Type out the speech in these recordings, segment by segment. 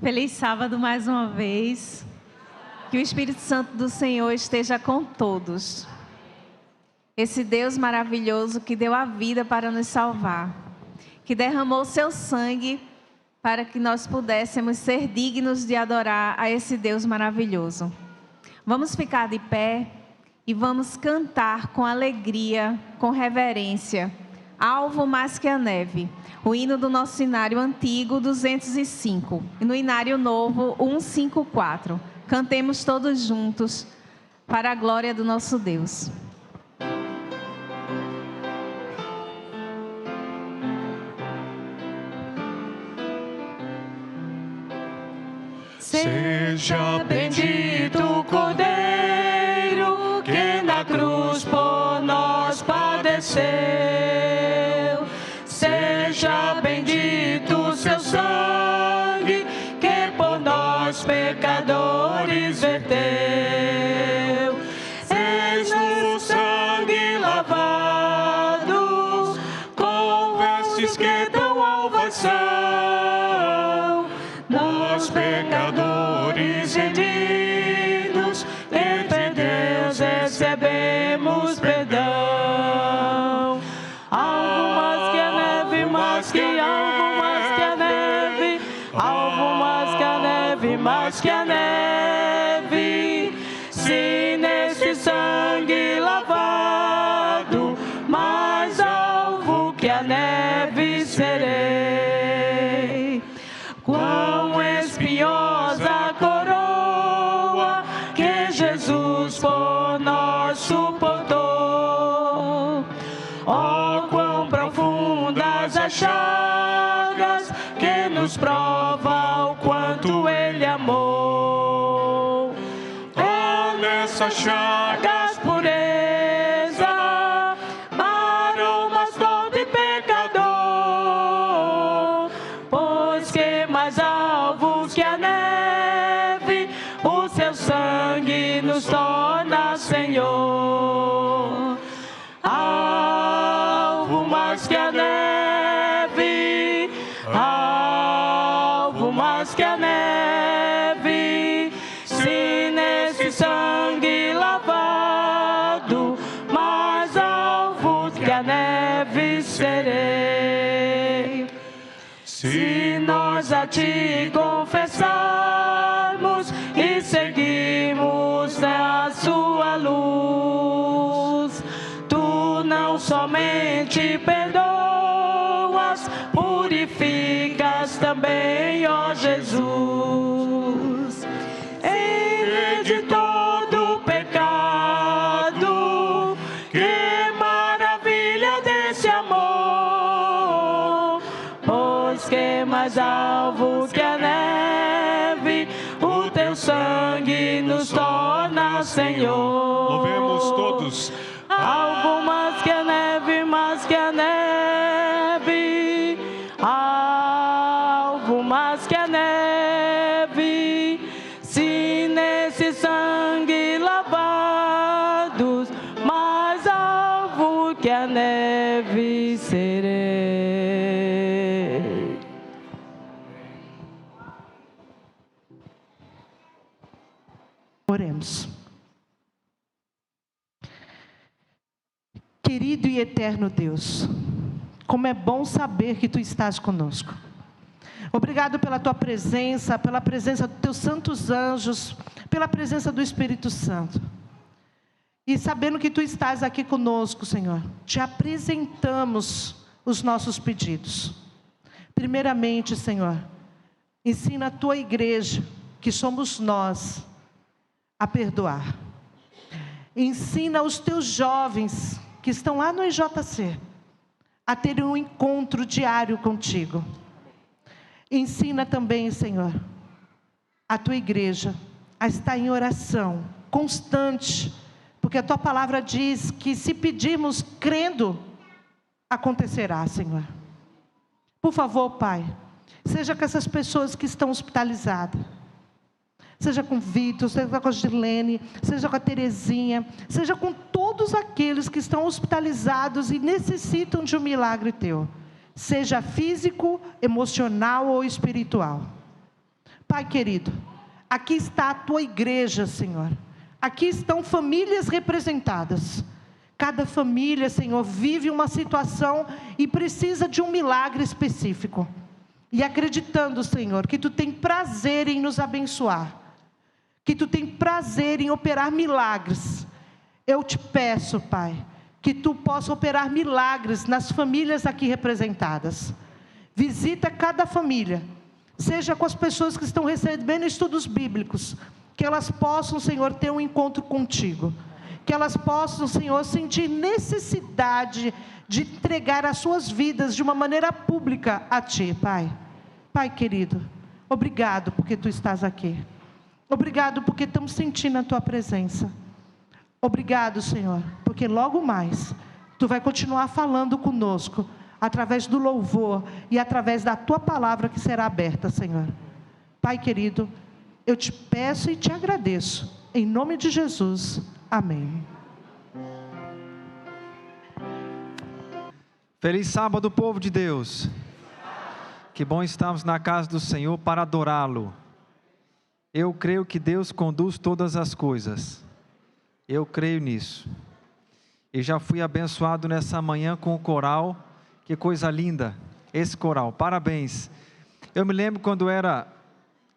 Feliz sábado mais uma vez. Que o Espírito Santo do Senhor esteja com todos. Esse Deus maravilhoso que deu a vida para nos salvar, que derramou seu sangue para que nós pudéssemos ser dignos de adorar a esse Deus maravilhoso. Vamos ficar de pé e vamos cantar com alegria, com reverência, Alvo Mais Que a Neve, o hino do nosso inário antigo 205 e no inário novo 154. Cantemos todos juntos para a glória do nosso Deus. Seja bendito o Cordeiro que na cruz por nós padeceu. Seja bendito o seu sangue que por nós pecadores verteu. Eis no sangue lavados, com vestes que dão alvação, nós pecadores rendidos, entre Deus recebemos perdão. Alvo mais que a neve, mais que alvo mais que a neve, alvo mais que a neve, mais que a neve. Se nesse sangue lavado, mais alvo que a neve serei. Quão espinhosa coroa que Jesus por nós suportou. Oh, quão profundas as chagas que nos prova o quanto Ele amou. Oh, nessas chagas pureza, aromas doce pecador, pois que mais alvos que a neve, o seu sangue nos torna Senhor. Alvo mais que a neve, alvo mais que a neve, se nesse sangue lavado, mais alvo que a neve serei. Se nós a ti confessarmos e seguimos na sua luz, tu não somente perdoas, purificas também, ó Jesus. Ele de todo pecado, que maravilha desse amor, pois que mais alvo que a neve, o teu sangue nos torna Senhor. Louvemos todos. Alvo mais que a neve, mais que a neve, alvo mais que a neve, se nesse sangue lavados, mais alvo que a neve serei. Oremos. Querido e eterno Deus, como é bom saber que Tu estás conosco. Obrigado pela Tua presença, pela presença dos Teus santos anjos, pela presença do Espírito Santo. E sabendo que Tu estás aqui conosco, Senhor, Te apresentamos os nossos pedidos. Primeiramente, Senhor, ensina a Tua igreja, que somos nós, a perdoar. Ensina os Teus jovens que estão lá no IJC a terem um encontro diário contigo. Ensina também, Senhor, a Tua igreja a estar em oração constante, porque a Tua palavra diz que se pedirmos crendo, acontecerá, Senhor. Por favor, Pai, seja com essas pessoas que estão hospitalizadas, seja com o Vitor, seja com a Gilene, seja com a Terezinha, seja com todos aqueles que estão hospitalizados e necessitam de um milagre Teu, seja físico, emocional ou espiritual. Pai querido, aqui está a tua igreja, Senhor. Aqui estão famílias representadas. Cada família, Senhor, vive uma situação e precisa de um milagre específico. E acreditando, Senhor, que Tu tem prazer em nos abençoar, que Tu tem prazer em operar milagres. Eu te peço, Pai, que Tu possa operar milagres nas famílias aqui representadas. Visita cada família, seja com as pessoas que estão recebendo estudos bíblicos, que elas possam, Senhor, ter um encontro contigo. Que elas possam, Senhor, sentir necessidade de entregar as suas vidas de uma maneira pública a Ti, Pai. Pai querido, obrigado porque Tu estás aqui. Obrigado porque estamos sentindo a Tua presença. Obrigado, Senhor, porque logo mais Tu vai continuar falando conosco, através do louvor e através da Tua palavra que será aberta, Senhor. Pai querido, eu te peço e te agradeço, em nome de Jesus, amém. Feliz sábado, povo de Deus. Que bom estarmos na casa do Senhor para adorá-lo. Eu creio que Deus conduz todas as coisas. Eu creio nisso. E já fui abençoado nessa manhã com o coral. Que coisa linda esse coral, parabéns. Eu me lembro quando era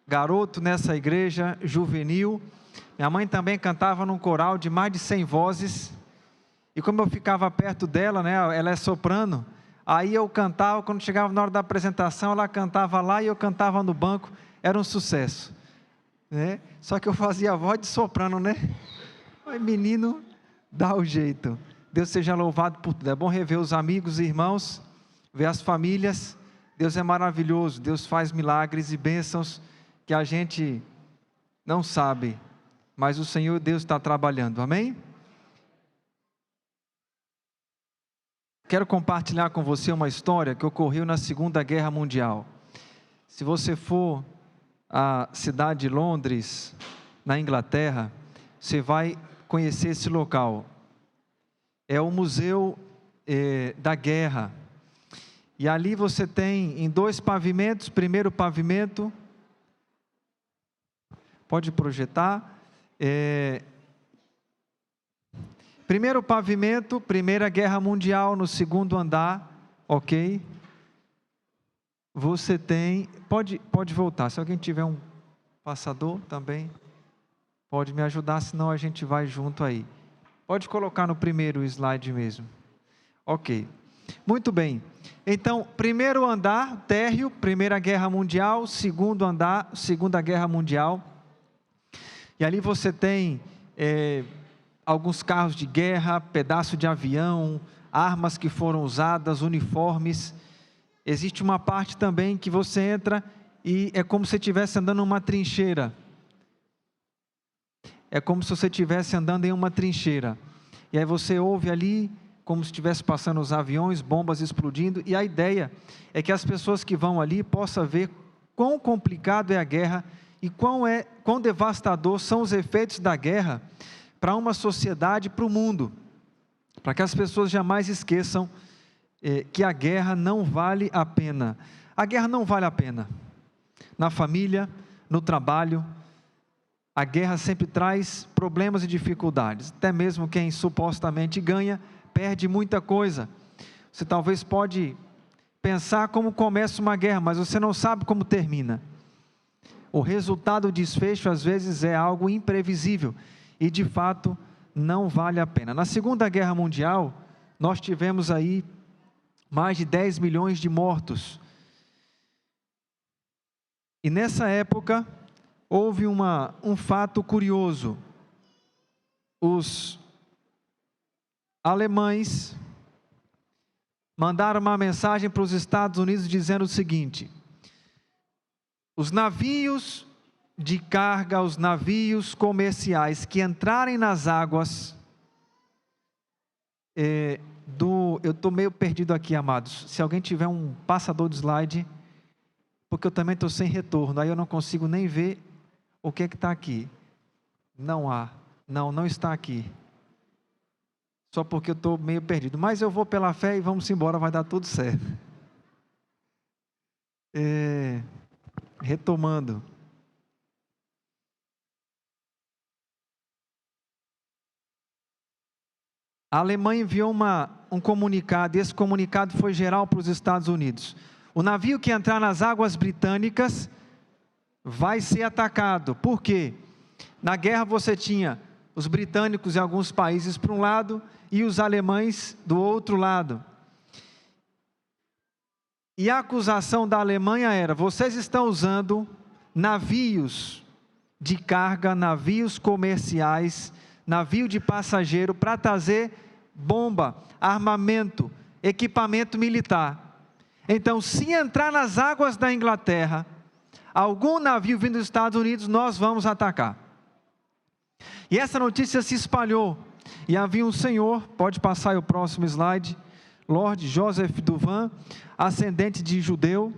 garoto nessa igreja juvenil, minha mãe também cantava num coral de mais de 100 vozes, e como eu ficava perto dela, né, ela é soprano, aí eu cantava, quando chegava na hora da apresentação, ela cantava lá e eu cantava no banco, era um sucesso, né? Só que eu fazia a voz de soprano, né? Mas menino, dá o jeito. Deus seja louvado por tudo. É bom rever os amigos e irmãos, ver as famílias. Deus é maravilhoso, Deus faz milagres e bênçãos que a gente não sabe, mas o Senhor Deus está trabalhando, amém? Quero compartilhar com você uma história que ocorreu na Segunda Guerra Mundial. Se você for à cidade de Londres, na Inglaterra, você vai conhecer esse local. É o Museu da Guerra. E ali você tem em 2 pavimentos, primeiro pavimento, pode projetar, primeiro pavimento, Primeira Guerra Mundial, no segundo andar, ok? Você tem, pode voltar, se alguém tiver um passador também, pode me ajudar, senão a gente vai junto aí. Pode colocar no primeiro slide mesmo. Ok. Muito bem. Então, primeiro andar, térreo, Primeira Guerra Mundial, segundo andar, Segunda Guerra Mundial. E ali você tem alguns carros de guerra, pedaço de avião, armas que foram usadas, uniformes. Existe uma parte também que você entra e é como se estivesse andando em uma trincheira. É como se você estivesse andando em uma trincheira. E aí você ouve ali, como se estivesse passando os aviões, bombas explodindo. E a ideia é que as pessoas que vão ali possam ver quão complicado é a guerra e quão devastador são os efeitos da guerra para uma sociedade, para o mundo. Para que as pessoas jamais esqueçam que a guerra não vale a pena. A guerra não vale a pena. Na família, no trabalho, a guerra sempre traz problemas e dificuldades. Até mesmo quem supostamente ganha, perde muita coisa. Você talvez pode pensar como começa uma guerra, mas você não sabe como termina. O resultado, o desfecho, às vezes é algo imprevisível. E de fato, não vale a pena. Na Segunda Guerra Mundial, nós tivemos aí mais de 10 milhões de mortos. E nessa época, houve um fato curioso. Os alemães mandaram uma mensagem para os Estados Unidos dizendo o seguinte: os navios de carga, os navios comerciais que entrarem nas águas eu estou meio perdido aqui, amados. Se alguém tiver um passador de slide, porque eu também estou sem retorno, aí eu não consigo nem ver o que está aqui. Não há, não está aqui. Só porque eu estou meio perdido. Mas eu vou pela fé e vamos embora, vai dar tudo certo. Retomando. a Alemanha enviou um comunicado, e esse comunicado foi geral para os Estados Unidos. O navio que entrar nas águas britânicas vai ser atacado. Por quê? Na guerra você tinha os britânicos em alguns países para um lado e os alemães do outro lado. E a acusação da Alemanha era: vocês estão usando navios de carga, navios comerciais, navio de passageiro para trazer bomba, armamento, equipamento militar. Então, se entrar nas águas da Inglaterra, algum navio vindo dos Estados Unidos, nós vamos atacar. E essa notícia se espalhou, e havia um senhor, pode passar aí o próximo slide, Lord Joseph Duvan, ascendente de judeu.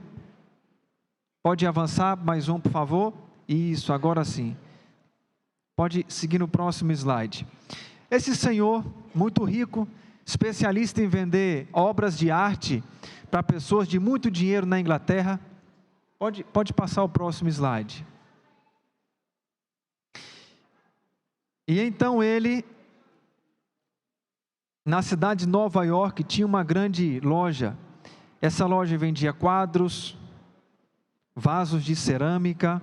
Pode avançar, mais um por favor. Isso, agora sim. Pode seguir no próximo slide. Esse senhor, muito rico, especialista em vender obras de arte para pessoas de muito dinheiro na Inglaterra. Pode passar o próximo slide. E então ele, na cidade de Nova York, tinha uma grande loja. Essa loja vendia quadros, vasos de cerâmica,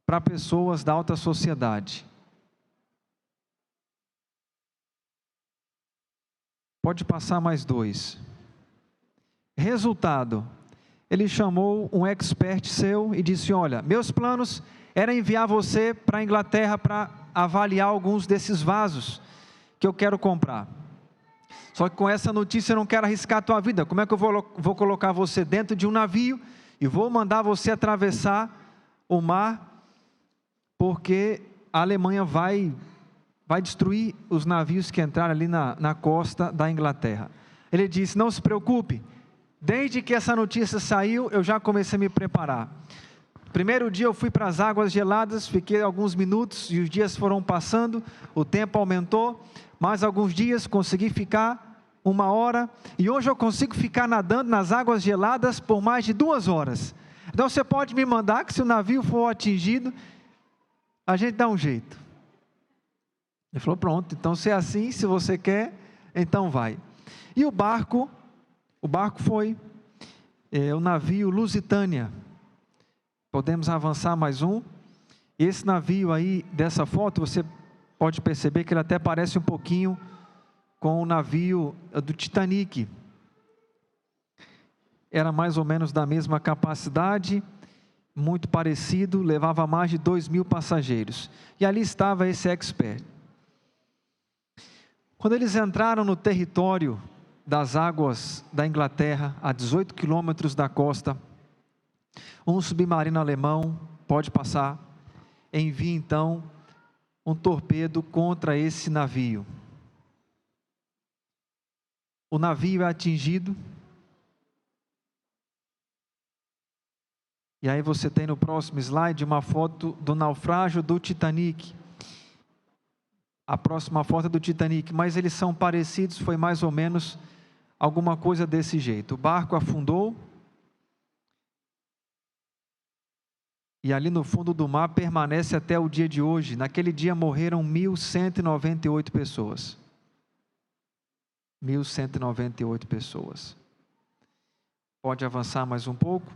para pessoas da alta sociedade. Pode passar mais dois. Resultado, ele chamou um expert seu e disse: olha, meus planos era enviar você para a Inglaterra para avaliar alguns desses vasos que eu quero comprar. Só que com essa notícia eu não quero arriscar a tua vida. Como é que eu vou colocar você dentro de um navio e vou mandar você atravessar o mar, porque a Alemanha vai destruir os navios que entraram ali na costa da Inglaterra. Ele disse: não se preocupe, desde que essa notícia saiu, eu já comecei a me preparar. Primeiro dia eu fui para as águas geladas, fiquei alguns minutos, e os dias foram passando, o tempo aumentou, mais alguns dias consegui ficar 1 hora, e hoje eu consigo ficar nadando nas águas geladas por mais de 2 horas. Então você pode me mandar que se o navio for atingido, a gente dá um jeito. Ele falou: pronto, então se é assim, se você quer, então vai. E o barco foi o navio Lusitânia. Podemos avançar mais um. Esse navio aí, dessa foto, você pode perceber que ele até parece um pouquinho com o navio do Titanic. Era mais ou menos da mesma capacidade, muito parecido, levava mais de 2.000 passageiros. E ali estava esse expert. Quando eles entraram no território das águas da Inglaterra, a 18 quilômetros da costa, um submarino alemão, pode passar, envia então um torpedo contra esse navio. O navio é atingido. E aí você tem no próximo slide uma foto do naufrágio do Titanic. A próxima foto é do Titanic, mas eles são parecidos, foi mais ou menos alguma coisa desse jeito. O barco afundou, e ali no fundo do mar permanece até o dia de hoje. Naquele dia morreram 1.198 pessoas. 1.198 pessoas. Pode avançar mais um pouco.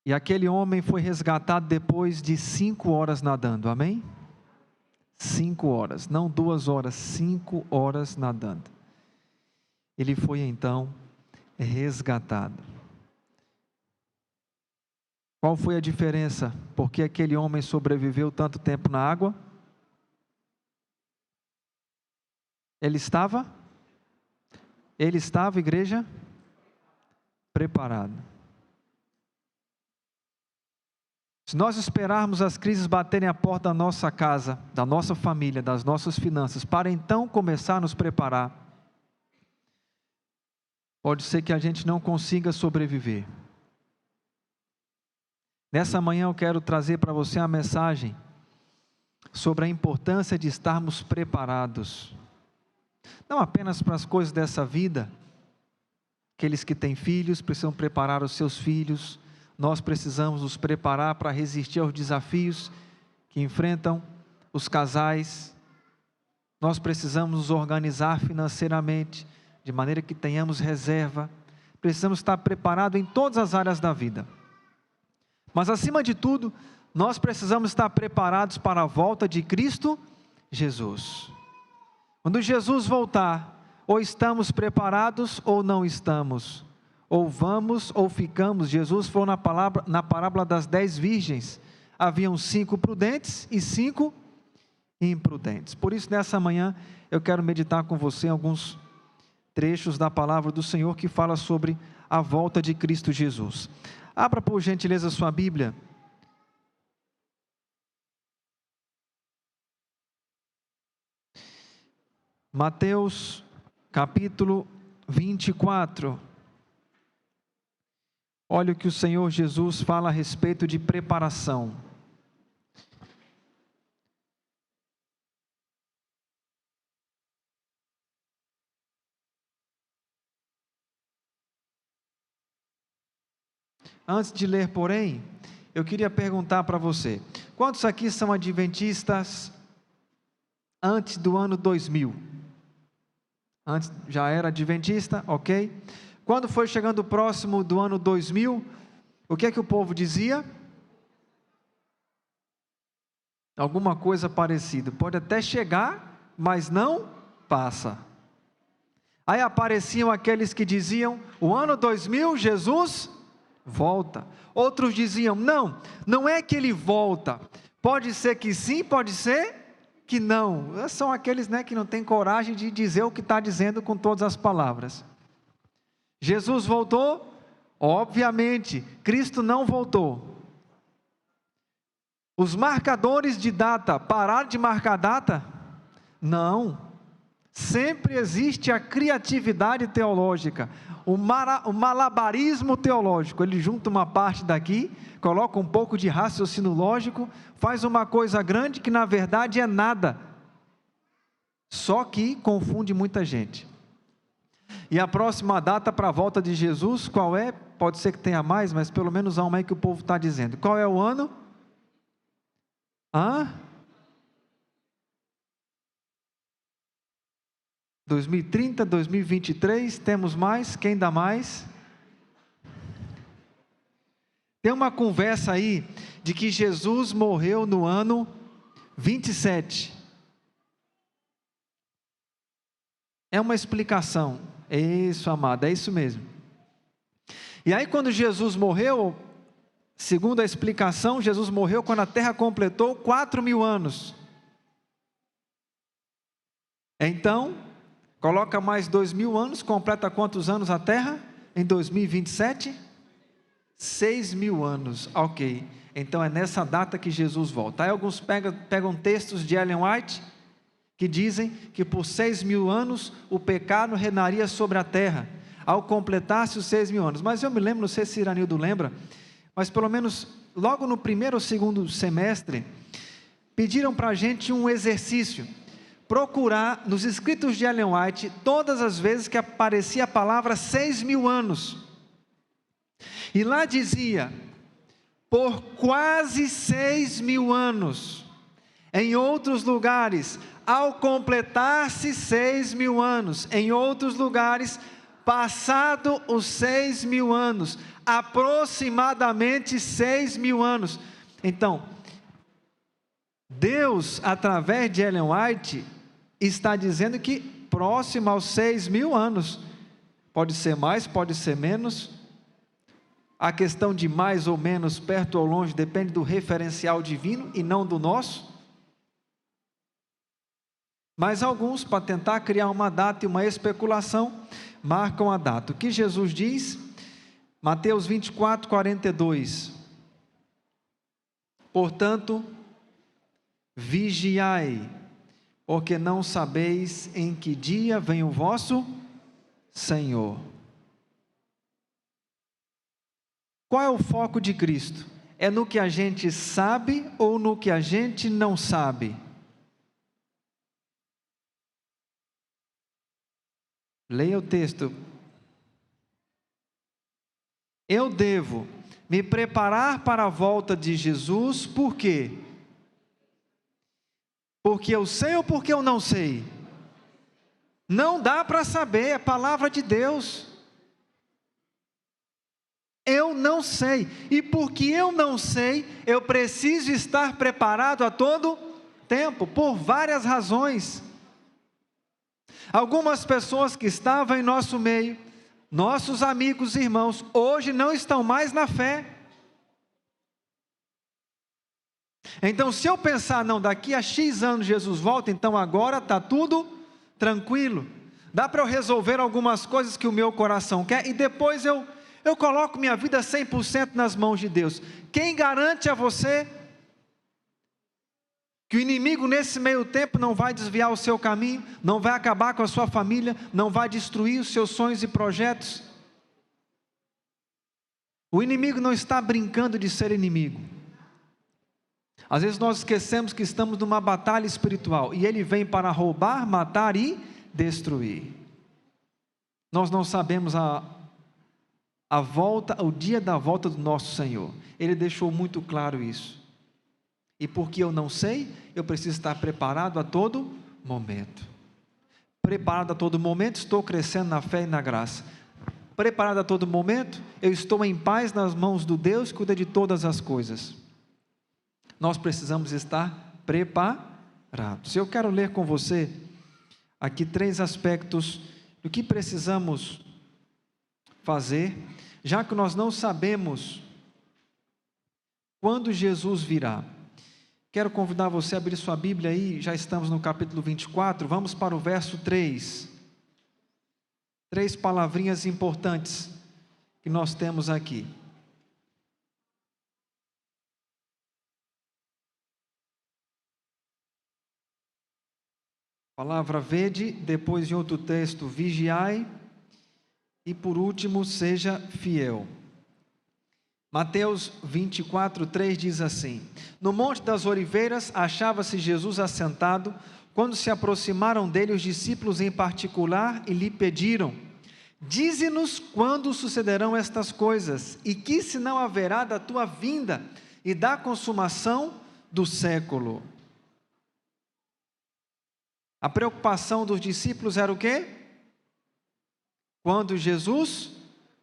E aquele homem foi resgatado depois de 5 horas nadando, amém? 5 horas, não 2 horas, 5 horas nadando. Ele foi então resgatado. Qual foi a diferença? Porque aquele homem sobreviveu tanto tempo na água? Ele estava, igreja, preparado. Se nós esperarmos as crises baterem a porta da nossa casa, da nossa família, das nossas finanças, para então começar a nos preparar, pode ser que a gente não consiga sobreviver. Nessa manhã eu quero trazer para você a mensagem sobre a importância de estarmos preparados. Não apenas para as coisas dessa vida. Aqueles que têm filhos precisam preparar os seus filhos. nós precisamos nos preparar para resistir aos desafios que enfrentam os casais. Nós precisamos nos organizar financeiramente, de maneira que tenhamos reserva. Precisamos estar preparados em todas as áreas da vida. Mas acima de tudo, nós precisamos estar preparados para a volta de Cristo Jesus. Quando Jesus voltar, ou estamos preparados ou não estamos, ou vamos ou ficamos. Jesus falou na parábola das 10 virgens, haviam 5 prudentes e 5 imprudentes. Por isso, nessa manhã, eu quero meditar com você em alguns trechos da palavra do Senhor que fala sobre a volta de Cristo Jesus. Abra por gentileza sua Bíblia. Mateus capítulo 24. Olha o que o Senhor Jesus fala a respeito de preparação. Antes de ler, porém, eu queria perguntar para você: quantos aqui são adventistas antes do ano 2000? Antes já era adventista, ok? Quando foi chegando próximo do ano 2000, o que é que o povo dizia? Alguma coisa parecida. Pode até chegar, mas não passa. Aí apareciam aqueles que diziam: o ano 2000, Jesus volta. Outros diziam: não, não é que ele volta. Pode ser que sim, pode ser que não. São aqueles, que não têm coragem de dizer o que está dizendo com todas as palavras. Jesus voltou? Obviamente. Cristo não voltou. Os marcadores de data pararam de marcar data? Não. Sempre existe a criatividade teológica, o malabarismo teológico. Ele junta uma parte daqui, coloca um pouco de raciocínio lógico, faz uma coisa grande que na verdade é nada, só que confunde muita gente. E a próxima data para a volta de Jesus, qual é? Pode ser que tenha mais, mas pelo menos há uma aí que o povo está dizendo. Qual é o ano? 2030, 2023, temos mais? Quem dá mais? Tem uma conversa aí de que Jesus morreu no ano 27. É uma explicação. Isso, amado, é isso mesmo. E aí quando Jesus morreu, segundo a explicação, Jesus morreu quando a terra completou 4.000 anos. Então, coloca mais 2.000 anos, completa quantos anos a terra? Em 2027? 6.000 anos, ok. Então é nessa data que Jesus volta. Aí alguns pegam textos de Ellen White, que dizem que por 6.000 anos o pecado reinaria sobre a terra, ao completar-se os 6.000 anos. Mas eu me lembro, não sei se Iranildo lembra, mas pelo menos logo no primeiro ou segundo semestre, pediram para a gente um exercício: procurar nos escritos de Ellen White todas as vezes que aparecia a palavra 6.000 anos. E lá dizia: por quase 6.000 anos. Em outros lugares, ao completar-se 6.000 anos. Em outros lugares, passado os 6.000 anos. Aproximadamente 6.000 anos. Então, Deus, através de Ellen White, está dizendo que próximo aos 6.000 anos. Pode ser mais, pode ser menos. A questão de mais ou menos, perto ou longe, depende do referencial divino e não do nosso. Mas alguns, para tentar criar uma data e uma especulação, marcam a data. O que Jesus diz? Mateus 24, 42. Portanto, vigiai, porque não sabeis em que dia vem o vosso Senhor. Qual é o foco de Cristo? É no que a gente sabe ou no que a gente não sabe? Leia o texto. Eu devo Me preparar para a volta de Jesus, por quê? Porque eu sei ou porque eu não sei? Não dá para saber, é a palavra de Deus. Eu não sei, e porque eu não sei, eu preciso estar preparado a todo tempo, por várias razões. Algumas pessoas que estavam em nosso meio, nossos amigos e irmãos, hoje não estão mais na fé. Então, se eu pensar, não, daqui a X anos Jesus volta, então agora está tudo tranquilo. Dá para eu resolver algumas coisas que o meu coração quer, e depois eu coloco minha vida 100% nas mãos de Deus. Quem garante a você que o inimigo nesse meio tempo não vai desviar o seu caminho, não vai acabar com a sua família, não vai destruir os seus sonhos e projetos? O inimigo não está brincando de ser inimigo. Às vezes nós esquecemos que estamos numa batalha espiritual, e ele vem para roubar, matar e destruir. Nós não sabemos o dia da volta do nosso Senhor. Ele deixou muito claro isso. E porque eu não sei, eu preciso estar preparado a todo momento. Preparado a todo momento, estou crescendo na fé e na graça. Preparado a todo momento, eu estou em paz nas mãos do Deus que cuida de todas as coisas. Nós precisamos estar preparados. Eu quero ler com você aqui 3 aspectos do que precisamos fazer, já que nós não sabemos quando Jesus virá. Quero convidar você a abrir sua Bíblia aí, já estamos no capítulo 24, vamos para o verso 3. 3 palavrinhas importantes que nós temos aqui. Palavra vede, depois em outro texto, vigiai, e por último, seja fiel. Mateus 24, 3 diz assim: No Monte das Oliveiras achava-se Jesus assentado, quando se aproximaram dele os discípulos em particular e lhe pediram: Dize-nos quando sucederão estas coisas, e que sinal haverá da tua vinda e da consumação do século. A preocupação dos discípulos era o quê? Quando Jesus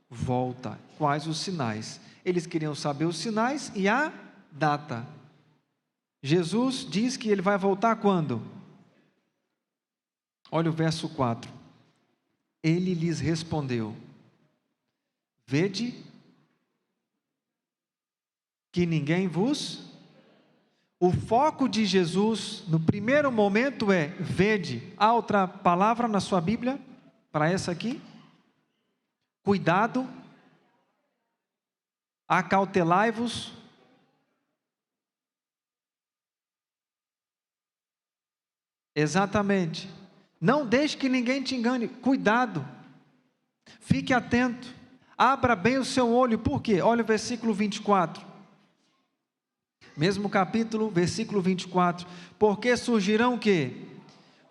volta, quais os sinais? Eles queriam saber os sinais e a data. Jesus diz que ele vai voltar quando? Olha o verso 4. Ele lhes respondeu: Vede que ninguém vos... O foco de Jesus no primeiro momento é vede. Há outra palavra na sua Bíblia para essa aqui? Cuidado, acautelai-vos. Exatamente. Não deixe que ninguém te engane. Cuidado, fique atento, abra bem o seu olho. Por quê? Olha o versículo 24. Mesmo capítulo, versículo 24. Porque surgirão o quê?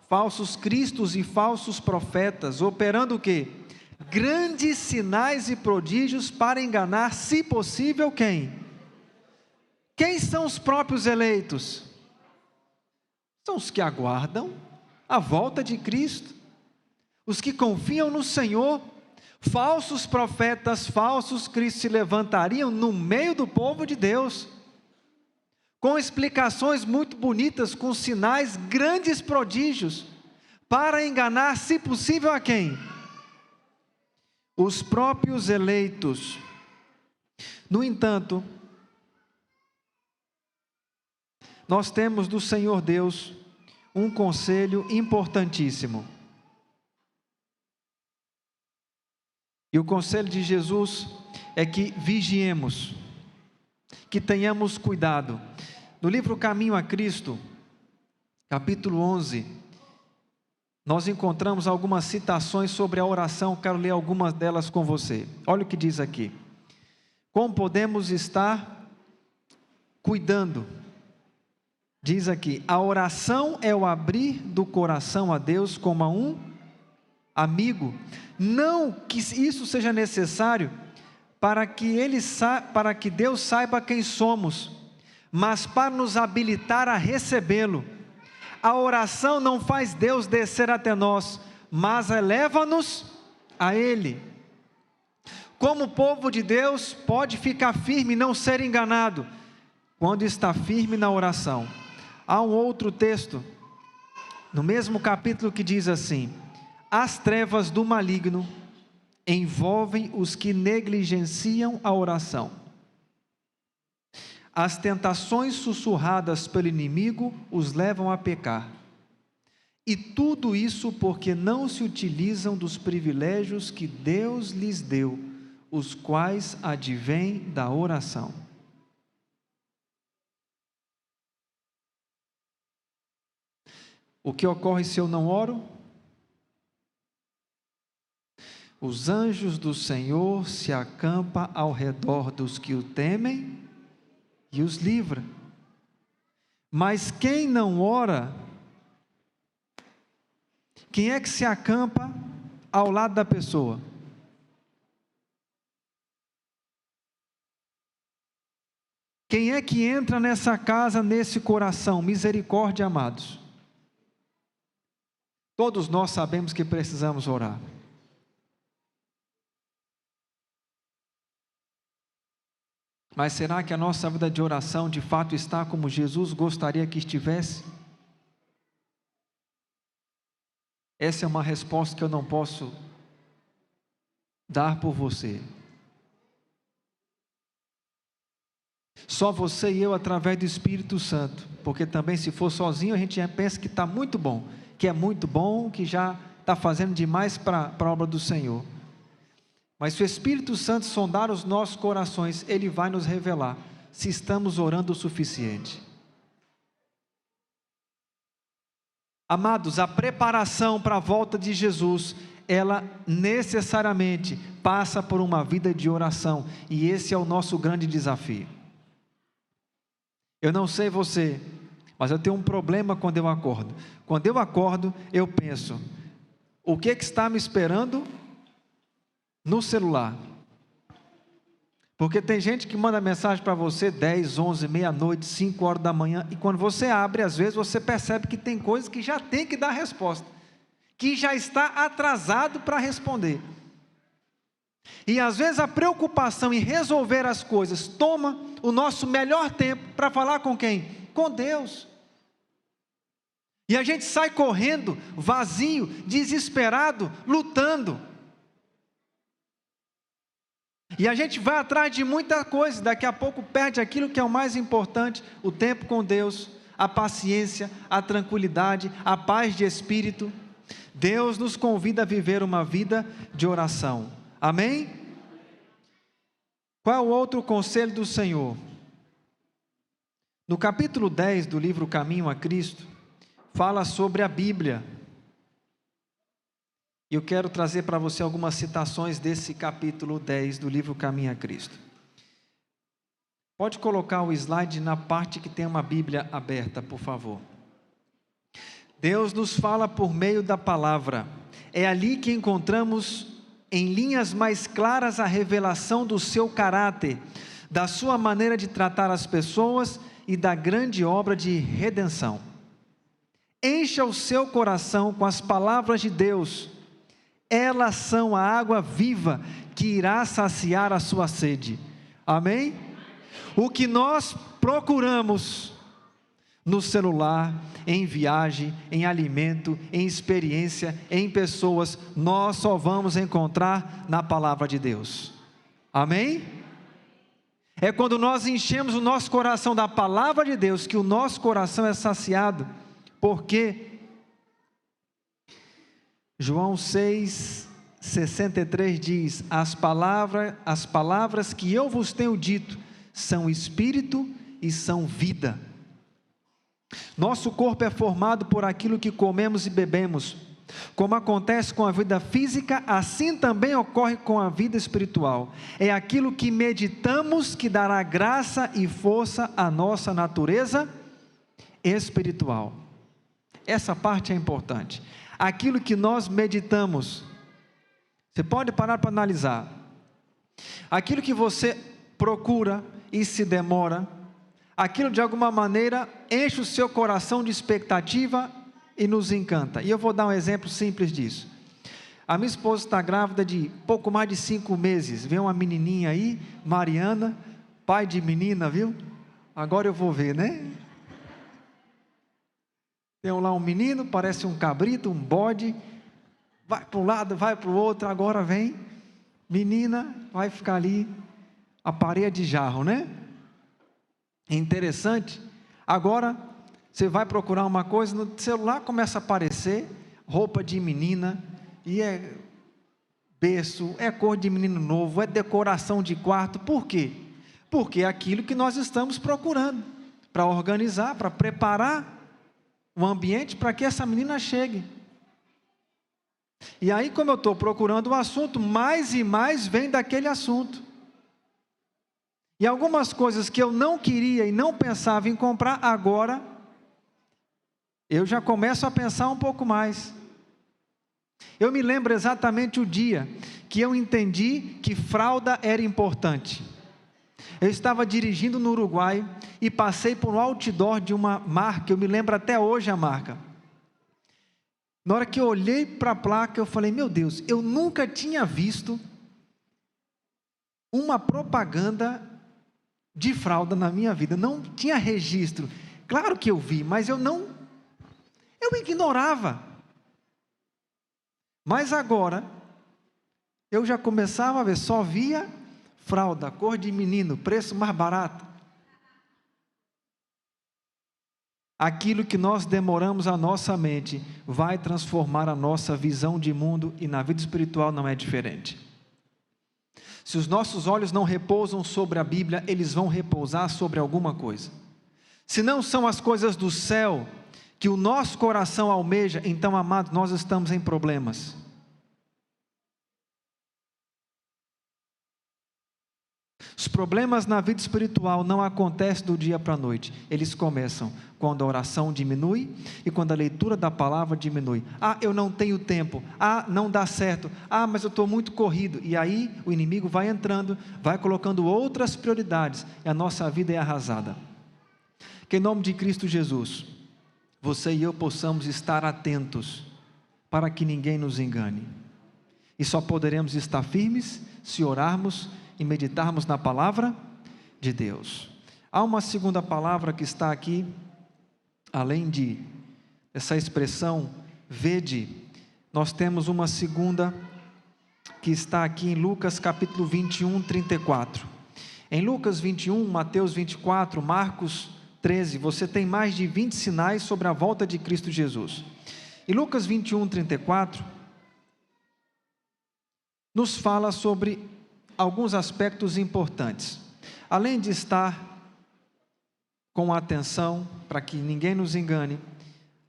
Falsos cristos e falsos profetas, operando o quê? Grandes sinais e prodígios para enganar, se possível, quem? Quem são os próprios eleitos? São os que aguardam a volta de Cristo, os que confiam no Senhor. Falsos profetas, falsos cristos se levantariam no meio do povo de Deus, com explicações muito bonitas, com sinais, grandes prodígios, para enganar, se possível, a quem? Os próprios eleitos. No entanto, nós temos do Senhor Deus um conselho importantíssimo. E o conselho de Jesus é que vigiemos, que tenhamos cuidado. No livro Caminho a Cristo, capítulo 11, nós encontramos algumas citações sobre a oração. Quero ler algumas delas com você. Olha o que diz aqui: como podemos estar cuidando? Diz aqui: a oração é o abrir do coração a Deus como a um amigo. Não que isso seja necessário para que Deus saiba quem somos, mas para nos habilitar a recebê-lo. A oração não faz Deus descer até nós, mas eleva-nos a Ele. Como povo de Deus, pode ficar firme e não ser enganado, quando está firme na oração. Há um outro texto, no mesmo capítulo, que diz assim: as trevas do maligno envolvem os que negligenciam a oração. As tentações sussurradas pelo inimigo os levam a pecar. E tudo isso porque não se utilizam dos privilégios que Deus lhes deu, os quais advêm da oração. O que ocorre se eu não oro? Os anjos do Senhor se acampam ao redor dos que o temem e os livra. Mas quem não ora, quem é que se acampa ao lado da pessoa? Quem é que entra nessa casa, nesse coração? Misericórdia, amados. Todos nós sabemos que precisamos orar. Mas será que a nossa vida de oração de fato está como Jesus gostaria que estivesse? Essa é uma resposta que eu não posso dar por você. Só você e eu através do Espírito Santo, porque também se for sozinho a gente já pensa que está muito bom, que é muito bom, que já está fazendo demais para a obra do Senhor. Mas se o Espírito Santo sondar os nossos corações, Ele vai nos revelar se estamos orando o suficiente. Amados, a preparação para a volta de Jesus, ela necessariamente passa por uma vida de oração, e esse é o nosso grande desafio. Eu não sei você, mas eu tenho um problema quando eu acordo. Quando eu acordo, eu penso: o que está me esperando no celular? Porque tem gente que manda mensagem para você 10, 11, meia-noite, 5 horas da manhã, e quando você abre, às vezes você percebe que tem coisas que já tem que dar resposta, que já está atrasado para responder. E às vezes a preocupação em resolver as coisas toma o nosso melhor tempo para falar com quem? Com Deus. E a gente sai correndo, vazio, desesperado, lutando. E a gente vai atrás de muita coisa, daqui a pouco perde aquilo que é o mais importante: o tempo com Deus, a paciência, a tranquilidade, a paz de espírito. Deus nos convida a viver uma vida de oração. Amém? Qual é o outro conselho do Senhor? No capítulo 10 do livro Caminho a Cristo, fala sobre a Bíblia. E eu quero trazer para você algumas citações desse capítulo 10 do livro Caminho a Cristo. Pode colocar o slide na parte que tem uma Bíblia aberta, por favor. Deus nos fala por meio da palavra. É ali que encontramos em linhas mais claras a revelação do seu caráter, da sua maneira de tratar as pessoas e da grande obra de redenção. Encha o seu coração com as palavras de Deus. Elas são a água viva que irá saciar a sua sede. Amém? O que nós procuramos no celular, em viagem, em alimento, em experiência, em pessoas, nós só vamos encontrar na palavra de Deus. Amém? É quando nós enchemos o nosso coração da palavra de Deus que o nosso coração é saciado. Porque João 6,63 diz: as palavras que eu vos tenho dito são espírito e são vida. Nosso corpo é formado por aquilo que comemos e bebemos. Como acontece com a vida física, assim também ocorre com a vida espiritual. É aquilo que meditamos que dará graça e força à nossa natureza espiritual. Essa parte é importante. Aquilo que nós meditamos. Você pode parar para analisar. Aquilo que você procura e se demora, aquilo de alguma maneira enche o seu coração de expectativa e nos encanta. E eu vou dar um exemplo simples disso. A minha esposa está grávida de pouco mais de 5 meses. Vem uma menininha aí, Mariana, pai de menina, viu? Agora eu vou ver, né? Tem lá um menino, parece um cabrito, um bode. Vai para um lado, vai para o outro. Agora vem, menina, vai ficar ali, a parede de jarro, né? É interessante. Agora, você vai procurar uma coisa, no celular começa a aparecer roupa de menina, e é berço, é cor de menino novo, é decoração de quarto. Por quê? Porque é aquilo que nós estamos procurando, para organizar, para preparar o ambiente para que essa menina chegue. E aí, como eu estou procurando o assunto, mais e mais vem daquele assunto. E algumas coisas que eu não queria e não pensava em comprar, agora eu já começo a pensar um pouco mais. Eu me lembro exatamente o dia que eu entendi que fralda era importante. Eu estava dirigindo no Uruguai e passei por um outdoor de uma marca, eu me lembro até hoje a marca. Na hora que eu olhei para a placa, eu falei, meu Deus, eu nunca tinha visto uma propaganda de fralda na minha vida, não tinha registro. Claro que eu vi, mas eu ignorava. Mas agora, eu já começava a ver, só via fralda, cor de menino, preço mais barato. Aquilo que nós demoramos a nossa mente, vai transformar a nossa visão de mundo, e na vida espiritual não é diferente. Se os nossos olhos não repousam sobre a Bíblia, eles vão repousar sobre alguma coisa. Se não são as coisas do céu, que o nosso coração almeja, então, amados, nós estamos em problemas. Os problemas na vida espiritual não acontecem do dia para a noite. Eles começam quando a oração diminui e quando a leitura da palavra diminui. Ah, eu não tenho tempo. Ah, não dá certo. Ah, mas eu estou muito corrido. E aí o inimigo vai entrando, vai colocando outras prioridades, e a nossa vida é arrasada. Que em nome de Cristo Jesus, você e eu possamos estar atentos, para que ninguém nos engane. E só poderemos estar firmes se orarmos e meditarmos na palavra de Deus. Há uma segunda palavra que está aqui, além de essa expressão, vede, nós temos uma segunda, que está aqui em Lucas capítulo 21, 34. Em Lucas 21, Mateus 24, Marcos 13, você tem mais de 20 sinais sobre a volta de Cristo Jesus. E Lucas 21, 34, nos fala sobre alguns aspectos importantes. Além de estar com atenção, para que ninguém nos engane,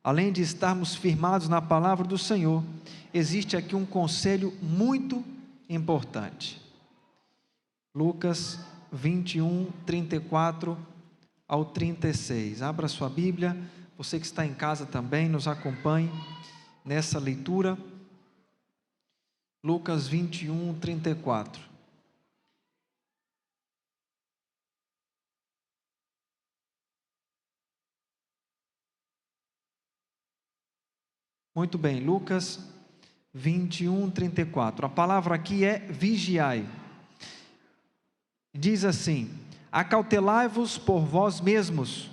além de estarmos firmados na palavra do Senhor, existe aqui um conselho muito importante. Lucas 21, 34 ao 36. Abra sua Bíblia, você que está em casa também, nos acompanhe nessa leitura. Lucas 21, 34. Muito bem, Lucas 21, 34. A palavra aqui é vigiai. Diz assim: acautelai-vos por vós mesmos,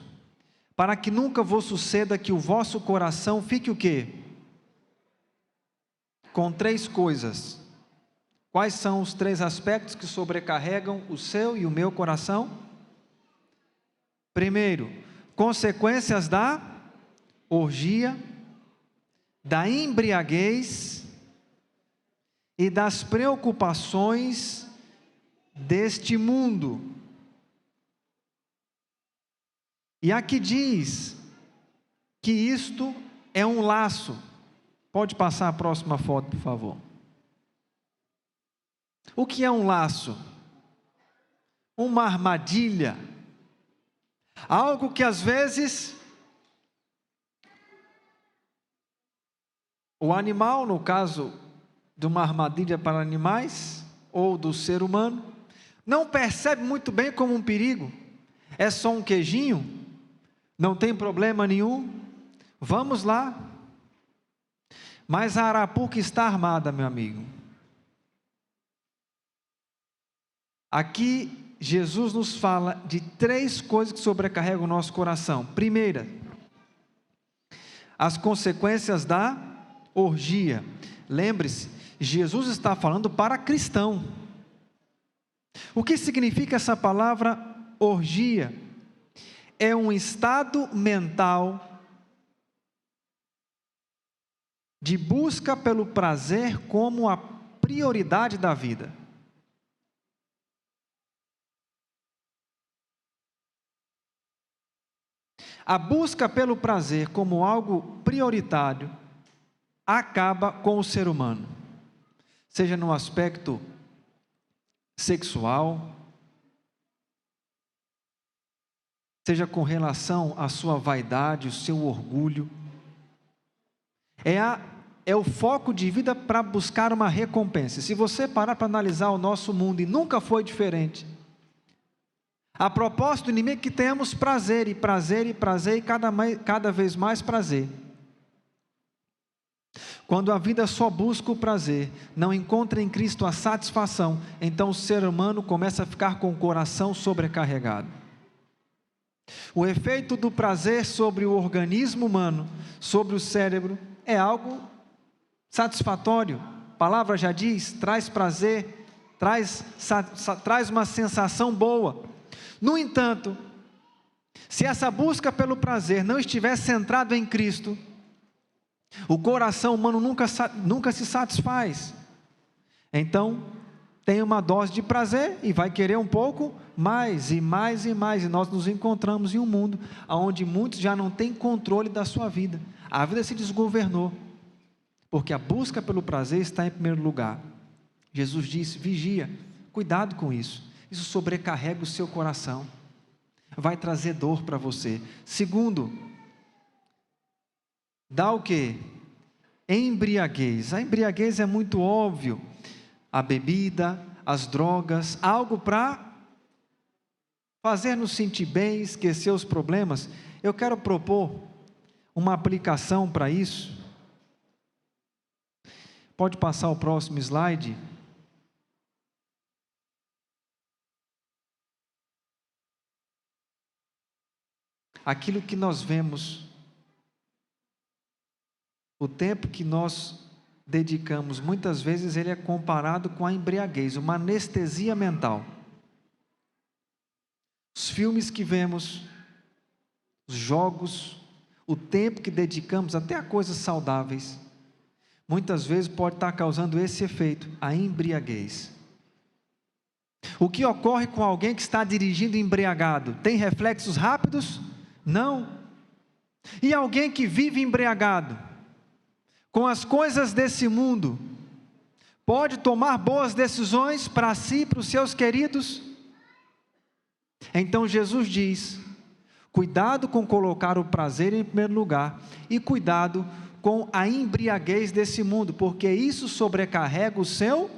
para que nunca vos suceda que o vosso coração fique o quê? Com 3 coisas. Quais são os 3 aspectos que sobrecarregam o seu e o meu coração? Primeiro, consequências da orgia, da embriaguez e das preocupações deste mundo. E aqui diz que isto é um laço. Pode passar a próxima foto, por favor. O que é um laço? Uma armadilha. Algo que às vezes o animal, no caso de uma armadilha para animais, ou do ser humano, Não percebe muito bem como um perigo? É só um queijinho? Não tem problema nenhum? Vamos lá. Mas a arapuca está armada, meu amigo. Aqui, Jesus nos fala de 3 coisas que sobrecarregam o nosso coração. Primeira, as consequências da orgia. Lembre-se, Jesus está falando para cristão. O que significa essa palavra orgia? É um estado mental de busca pelo prazer como a prioridade da vida. A busca pelo prazer como algo prioritário acaba com o ser humano, seja no aspecto sexual, seja com relação à sua vaidade, o seu orgulho. É o foco de vida para buscar uma recompensa. Se você parar para analisar o nosso mundo, e nunca foi diferente, a propósito do inimigo é que tenhamos prazer, e prazer, e prazer, e cada vez mais prazer. Quando a vida só busca o prazer, não encontra em Cristo a satisfação, então o ser humano começa a ficar com o coração sobrecarregado. O efeito do prazer sobre o organismo humano, sobre o cérebro, é algo satisfatório. A palavra já diz, traz prazer, traz uma sensação boa. No entanto, se essa busca pelo prazer não estiver centrado em Cristo, o coração humano nunca se satisfaz. Então, tem uma dose de prazer e vai querer um pouco mais e mais e mais. E nós nos encontramos em um mundo onde muitos já não têm controle da sua vida. A vida se desgovernou, porque a busca pelo prazer está em primeiro lugar. Jesus disse, vigia, cuidado com isso. Isso sobrecarrega o seu coração, vai trazer dor para você. Segundo, dá o quê? Embriaguez. A embriaguez é muito óbvio. A bebida, as drogas, algo para fazer nos sentir bem, esquecer os problemas. Eu quero propor uma aplicação para isso. Pode passar o próximo slide. Aquilo que nós vemos, o tempo que nós dedicamos, muitas vezes ele é comparado com a embriaguez, uma anestesia mental. Os filmes que vemos, os jogos, o tempo que dedicamos até a coisas saudáveis, muitas vezes pode estar causando esse efeito, a embriaguez. O que ocorre com alguém que está dirigindo embriagado? Tem reflexos rápidos? Não. E alguém que vive embriagado com as coisas desse mundo, pode tomar boas decisões para si e para os seus queridos? Então Jesus diz, cuidado com colocar o prazer em primeiro lugar, e cuidado com a embriaguez desse mundo, porque isso sobrecarrega o seu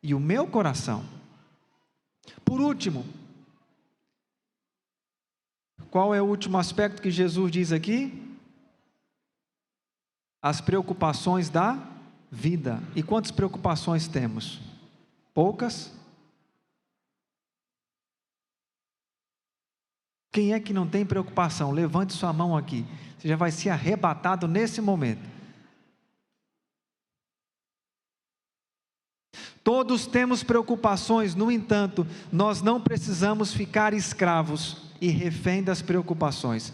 e o meu coração. Por último, qual é o último aspecto que Jesus diz aqui? As preocupações da vida. E quantas preocupações temos? Poucas? Quem é que não tem preocupação? Levante sua mão aqui. Você já vai ser arrebatado nesse momento. Todos temos preocupações, no entanto, nós não precisamos ficar escravos e refém das preocupações.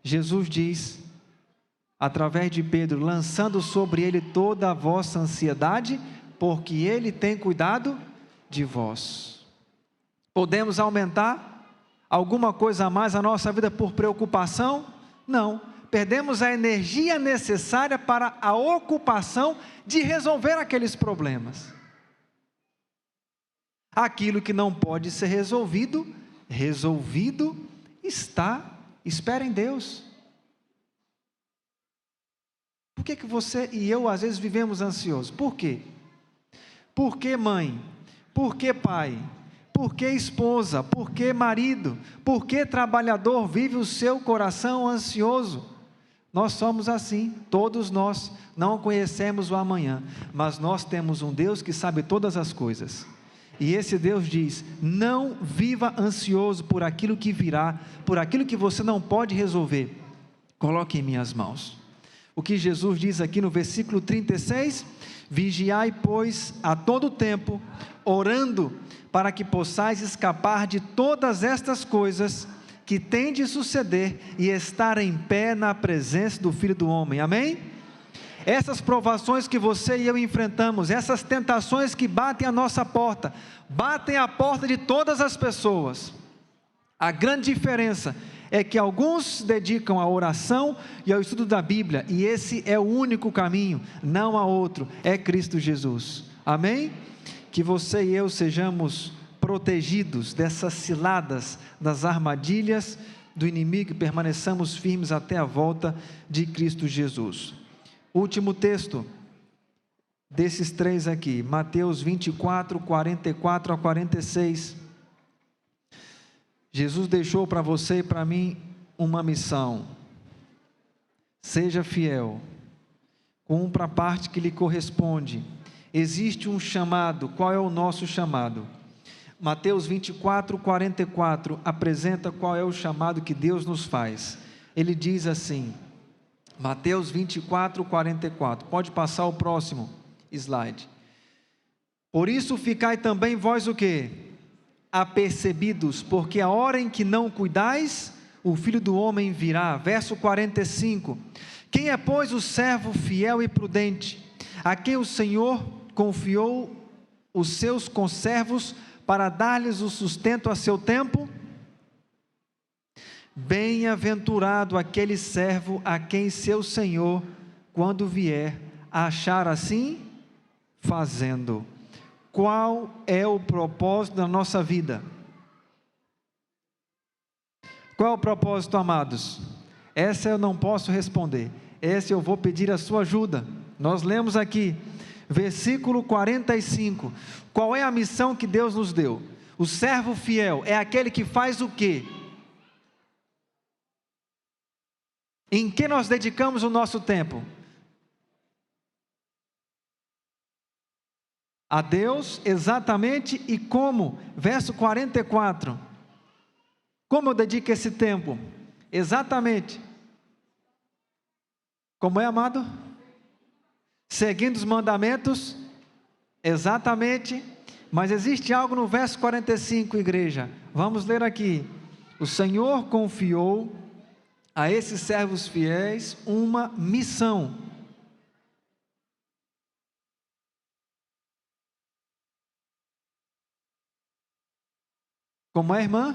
Jesus diz, através de Pedro, lançando sobre ele toda a vossa ansiedade, porque ele tem cuidado de vós. Podemos aumentar alguma coisa a mais a nossa vida por preocupação? Não. Perdemos a energia necessária para a ocupação de resolver aqueles problemas. Aquilo que não pode ser resolvido está, espera em Deus. Por que você e eu às vezes vivemos ansiosos? Por quê? Por que mãe? Por que pai? Por que esposa? Por que marido? Por que trabalhador vive o seu coração ansioso? Nós somos assim, todos nós não conhecemos o amanhã, mas nós temos um Deus que sabe todas as coisas. E esse Deus diz: não viva ansioso por aquilo que virá, por aquilo que você não pode resolver. Coloque em minhas mãos. O que Jesus diz aqui no versículo 36, vigiai, pois, a todo tempo, orando, para que possais escapar de todas estas coisas que tem de suceder e estar em pé na presença do Filho do Homem. Amém? Essas provações que você e eu enfrentamos, essas tentações que batem a nossa porta, batem a porta de todas as pessoas. A grande diferença é que alguns se dedicam à oração e ao estudo da Bíblia, e esse é o único caminho, não há outro, é Cristo Jesus. Amém? Que você e eu sejamos protegidos dessas ciladas, das armadilhas do inimigo, e permaneçamos firmes até a volta de Cristo Jesus. Último texto desses três aqui, Mateus 24, 44 a 46. Jesus deixou para você e para mim uma missão: seja fiel, cumpra a parte que lhe corresponde. Existe um chamado. Qual é o nosso chamado? Mateus 24, 44 apresenta qual é o chamado que Deus nos faz. Ele diz assim, Mateus 24, 44, pode passar o próximo slide. Por isso ficai também vós o quê? Apercebidos, porque a hora em que não cuidais, o Filho do Homem virá. Verso 45, quem é pois o servo fiel e prudente, a quem o Senhor confiou os seus conservos para dar-lhes o sustento a seu tempo? Bem-aventurado aquele servo a quem seu Senhor, quando vier, achar assim fazendo. Qual é o propósito da nossa vida? Qual é o propósito, amados? Essa eu não posso responder, essa eu vou pedir a sua ajuda. Nós lemos aqui, versículo 45, qual é a missão que Deus nos deu? O servo fiel é aquele que faz o quê? Em que nós dedicamos o nosso tempo? A Deus, exatamente, e como? Verso 44, como eu dedico esse tempo? Exatamente, como é, amado? Seguindo os mandamentos, exatamente, mas existe algo no verso 45, igreja, vamos ler aqui, o Senhor confiou a esses servos fiéis uma missão. Como é, irmã?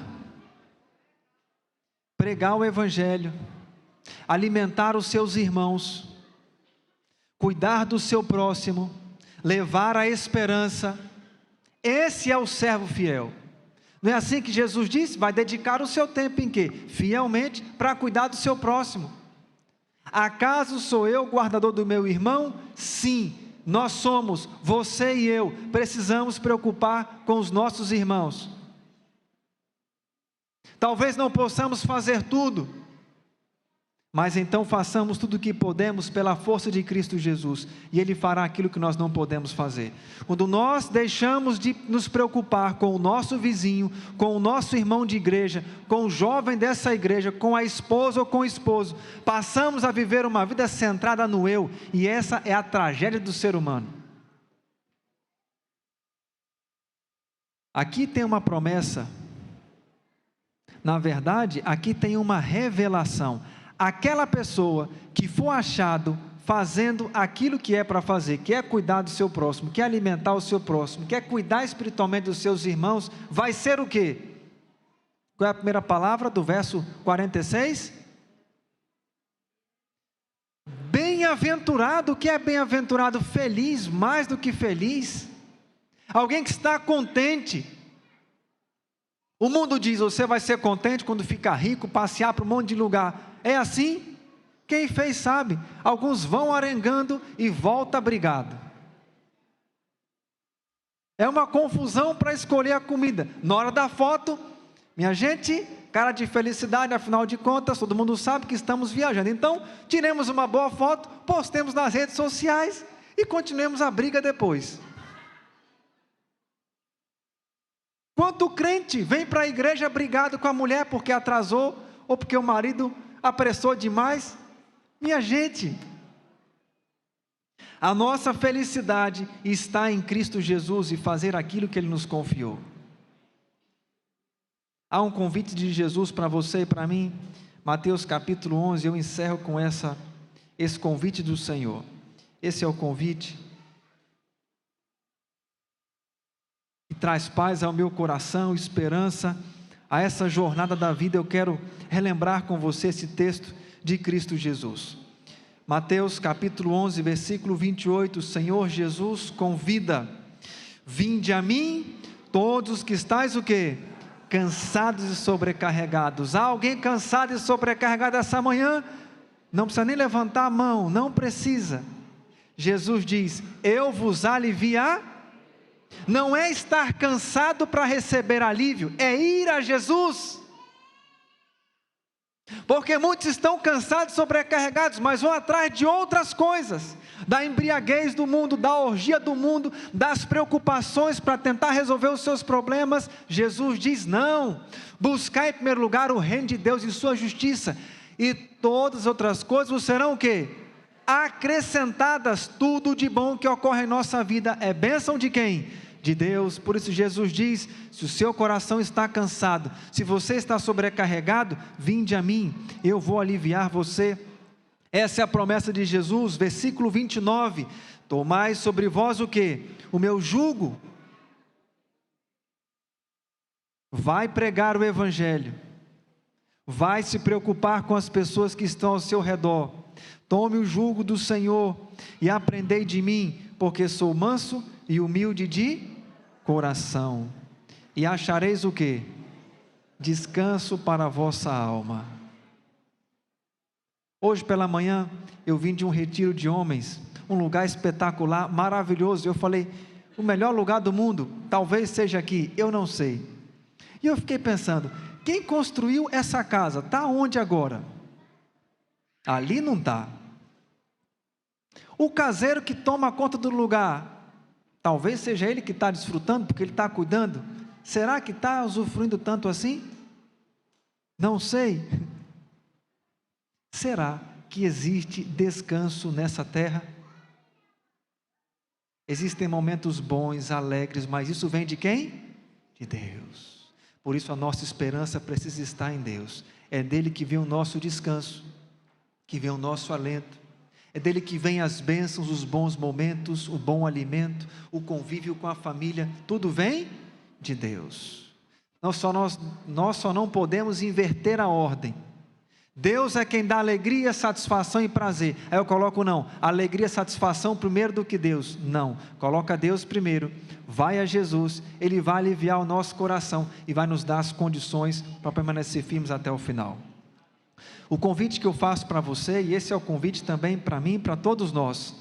Pregar o Evangelho, alimentar os seus irmãos, cuidar do seu próximo, levar a esperança. Esse é o servo fiel. Não é assim que Jesus disse? Vai dedicar o seu tempo em quê? Fielmente para cuidar do seu próximo. Acaso sou eu guardador do meu irmão? Sim, nós somos, você e eu, precisamos preocupar com os nossos irmãos. Talvez não possamos fazer tudo, mas então façamos tudo o que podemos pela força de Cristo Jesus, e Ele fará aquilo que nós não podemos fazer. Quando nós deixamos de nos preocupar com o nosso vizinho, com o nosso irmão de igreja, com o jovem dessa igreja, com a esposa ou com o esposo, passamos a viver uma vida centrada no eu, e essa é a tragédia do ser humano. Aqui tem uma promessa, na verdade, aqui tem uma revelação. Aquela pessoa que for achado fazendo aquilo que é para fazer, que é cuidar do seu próximo, que é alimentar o seu próximo, que é cuidar espiritualmente dos seus irmãos, vai ser o quê? Qual é a primeira palavra do verso 46? Bem-aventurado. O que é bem-aventurado? Feliz, mais do que feliz. Alguém que está contente. O mundo diz, você vai ser contente quando ficar rico, passear para um monte de lugar. É assim? Quem fez sabe. Alguns vão arengando e volta brigado. É uma confusão para escolher a comida. Na hora da foto, minha gente, cara de felicidade, afinal de contas, todo mundo sabe que estamos viajando. Então, tiremos uma boa foto, postemos nas redes sociais e continuemos a briga depois. Quanto crente vem para a igreja brigado com a mulher porque atrasou, ou porque o marido apressou demais? Minha gente, a nossa felicidade está em Cristo Jesus e fazer aquilo que Ele nos confiou. Há um convite de Jesus para você e para mim, Mateus capítulo 11, eu encerro com esse convite do Senhor. Esse é o convite que traz paz ao meu coração, esperança, a essa jornada da vida. Eu quero relembrar com você esse texto de Cristo Jesus. Mateus capítulo 11, versículo 28, o Senhor Jesus convida: vinde a mim, todos os que estáis o quê? Cansados e sobrecarregados. Há alguém cansado e sobrecarregado essa manhã? Não precisa nem levantar a mão, não precisa. Jesus diz: eu vos aliviar. Não é estar cansado para receber alívio, é ir a Jesus. Porque muitos estão cansados, sobrecarregados, mas vão atrás de outras coisas, da embriaguez do mundo, da orgia do mundo, das preocupações para tentar resolver os seus problemas. Jesus diz: não, buscar em primeiro lugar o reino de Deus e sua justiça, e todas as outras coisas serão o quê? Acrescentadas. Tudo de bom que ocorre em nossa vida é bênção de quem? De Deus. Por isso Jesus diz: se o seu coração está cansado, se você está sobrecarregado, vinde a mim, eu vou aliviar você. Essa é a promessa de Jesus. Versículo 29, tomai sobre vós o quê? O meu jugo. Vai pregar o evangelho, vai se preocupar com as pessoas que estão ao seu redor. Tome o jugo do Senhor e aprendei de mim, porque sou manso e humilde de coração, e achareis o quê? Descanso para a vossa alma. Hoje pela manhã eu vim de um retiro de homens, um lugar espetacular, maravilhoso. Eu falei: o melhor lugar do mundo talvez seja aqui, eu não sei. E eu fiquei pensando: quem construiu essa casa? Está onde agora? Ali não está. O caseiro que toma conta do lugar, talvez seja ele que está desfrutando, porque ele está cuidando. Será que está usufruindo tanto assim? Não sei. Será que existe descanso nessa terra? Existem momentos bons, alegres, mas isso vem de quem? De Deus. Por isso a nossa esperança precisa estar em Deus. É dele que vem o nosso descanso, que vem o nosso alento. É dele que vem as bênçãos, os bons momentos, o bom alimento, o convívio com a família. Tudo vem de Deus. Nós só não podemos inverter a ordem. Deus é quem dá alegria, satisfação e prazer. Aí eu coloco não, alegria e satisfação primeiro do que Deus. Não, coloca Deus primeiro. Vai a Jesus, Ele vai aliviar o nosso coração e vai nos dar as condições para permanecer firmes até o final. O convite que eu faço para você, e esse é o convite também para mim e para todos nós,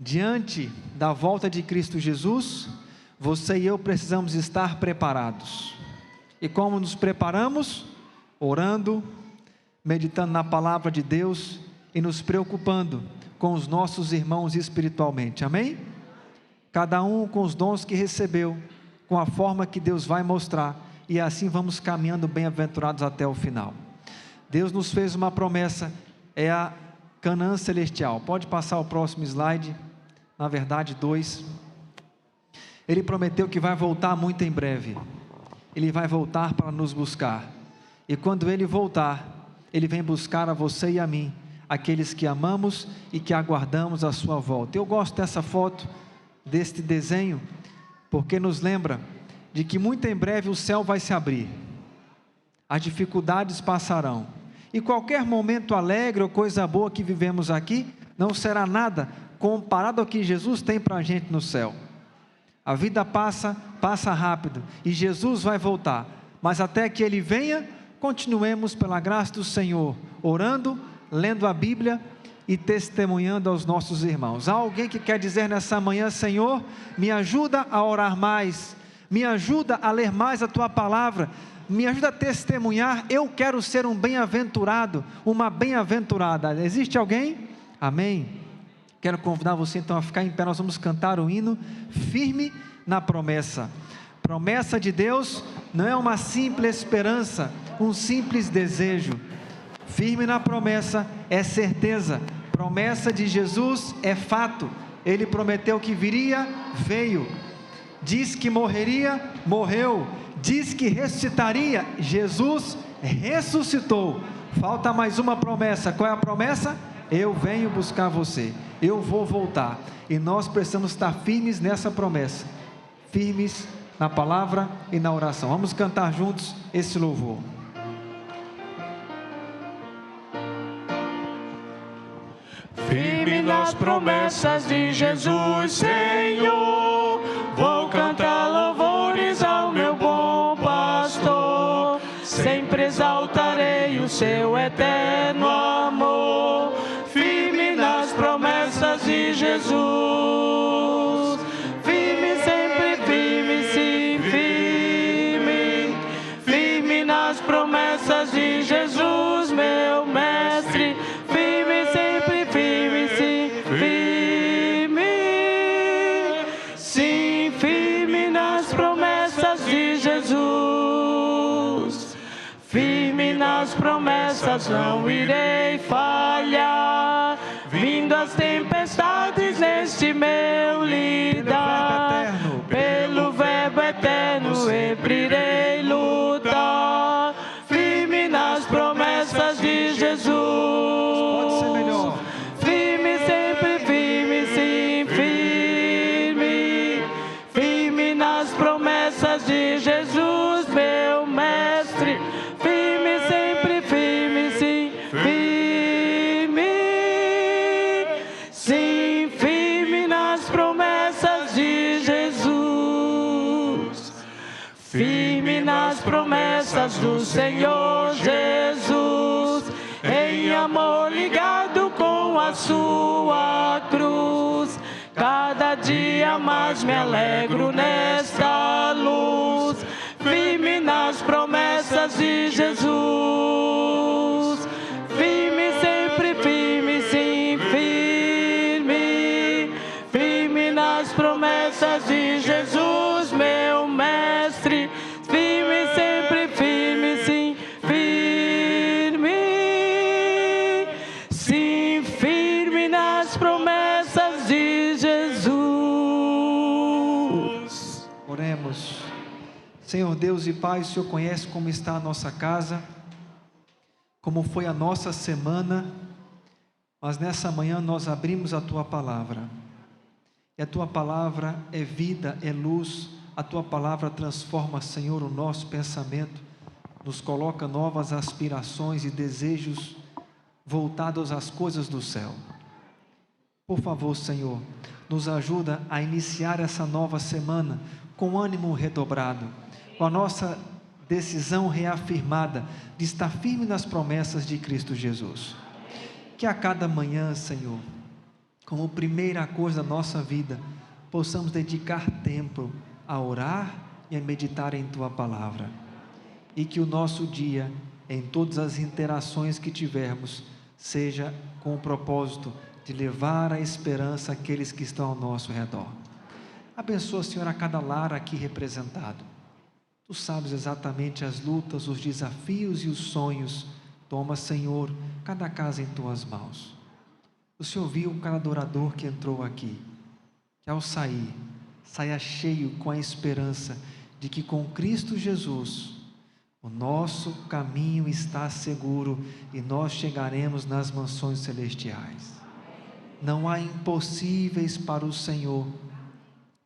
diante da volta de Cristo Jesus, você e eu precisamos estar preparados. E como nos preparamos? Orando, meditando na palavra de Deus e nos preocupando com os nossos irmãos espiritualmente, amém? Cada um com os dons que recebeu, com a forma que Deus vai mostrar, e assim vamos caminhando bem-aventurados até o final. Deus nos fez uma promessa, é a Canaã celestial. Pode passar o próximo slide, na verdade 2. Ele prometeu que vai voltar muito em breve. Ele vai voltar para nos buscar. E quando Ele voltar, Ele vem buscar a você e a mim, aqueles que amamos e que aguardamos a sua volta. Eu gosto dessa foto, deste desenho, porque nos lembra de que muito em breve o céu vai se abrir, as dificuldades passarão, e qualquer momento alegre ou coisa boa que vivemos aqui, não será nada comparado ao que Jesus tem para a gente no céu. A vida passa rápido, e Jesus vai voltar, mas até que Ele venha, continuemos pela graça do Senhor, orando, lendo a Bíblia, e testemunhando aos nossos irmãos. Há alguém que quer dizer nessa manhã: Senhor, me ajuda a orar mais, me ajuda a ler mais a Tua palavra, me ajuda a testemunhar, eu quero ser um bem-aventurado, uma bem-aventurada. Existe alguém? Amém? Quero convidar você então a ficar em pé, nós vamos cantar o hino Firme na Promessa. Promessa de Deus não é uma simples esperança, um simples desejo. Firme na promessa é certeza. Promessa de Jesus é fato. Ele prometeu que viria, veio. Diz que morreria, morreu. Diz que ressuscitaria, Jesus ressuscitou. Falta mais uma promessa. Qual é a promessa? Eu venho buscar você, eu vou voltar. E nós precisamos estar firmes nessa promessa, firmes na palavra e na oração. Vamos cantar juntos esse louvor. Firme nas promessas de Jesus, Senhor, vou cantar louvores ao meu bom pastor, sempre exaltarei o seu eterno amor. Firme nas promessas de Jesus, firme sempre, firme sim, firme, firme nas promessas de Jesus, meu mestre, firme sempre, firme sim, firme, sim, firme nas promessas de Jesus, firme nas promessas, não irei falhar, vindo as tempestades neste meu lidar, pelo verbo eterno sempre irei lutar, firme nas promessas de Jesus, Pode ser melhor. firme sempre, firme sim, firme, firme nas promessas de Jesus, meu mestre, firme sempre, firme sim, firme, sim, firme nas promessas de Jesus, firme nas promessas do Senhor Jesus, em amor ligado com a sua cruz, cada dia mais me alegro nesta luz, firme nas promessas de Jesus, firme sempre, firme sim, firme, firme nas promessas de Jesus, meu mestre, firme sempre, firme sim, firme, sim, firme nas promessas de Jesus. Oremos. Senhor Deus e Pai, o Senhor conhece como está a nossa casa, como foi a nossa semana, mas nessa manhã nós abrimos a Tua palavra, e a Tua palavra é vida, é luz, a Tua palavra transforma, Senhor, o nosso pensamento, nos coloca novas aspirações e desejos voltados às coisas do céu. Por favor, Senhor, nos ajuda a iniciar essa nova semana com ânimo redobrado, com a nossa decisão reafirmada de estar firme nas promessas de Cristo Jesus. Que a cada manhã, Senhor, como primeira coisa da nossa vida, possamos dedicar tempo a orar e a meditar em Tua palavra. E que o nosso dia, em todas as interações que tivermos, seja com o propósito de levar a esperança àqueles que estão ao nosso redor. Abençoa, Senhor, a cada lar aqui representado. Tu sabes exatamente as lutas, os desafios e os sonhos. Toma, Senhor, cada casa em Tuas mãos. O Senhor viu cada adorador que entrou aqui, que ao sair, saia cheio com a esperança de que com Cristo Jesus, o nosso caminho está seguro e nós chegaremos nas mansões celestiais. Não há impossíveis para o Senhor.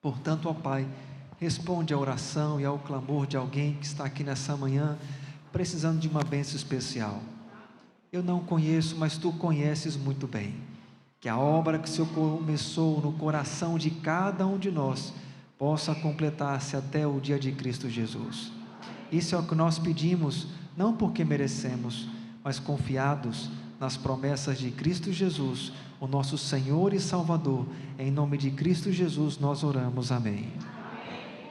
Portanto, ó Pai, responde à oração e ao clamor de alguém que está aqui nessa manhã, precisando de uma bênção especial. Eu não conheço, mas Tu conheces muito bem. Que a obra que o Senhor começou no coração de cada um de nós, possa completar-se até o dia de Cristo Jesus. Isso é o que nós pedimos, não porque merecemos, mas confiados nas promessas de Cristo Jesus, o nosso Senhor e Salvador. Em nome de Cristo Jesus nós oramos. Amém.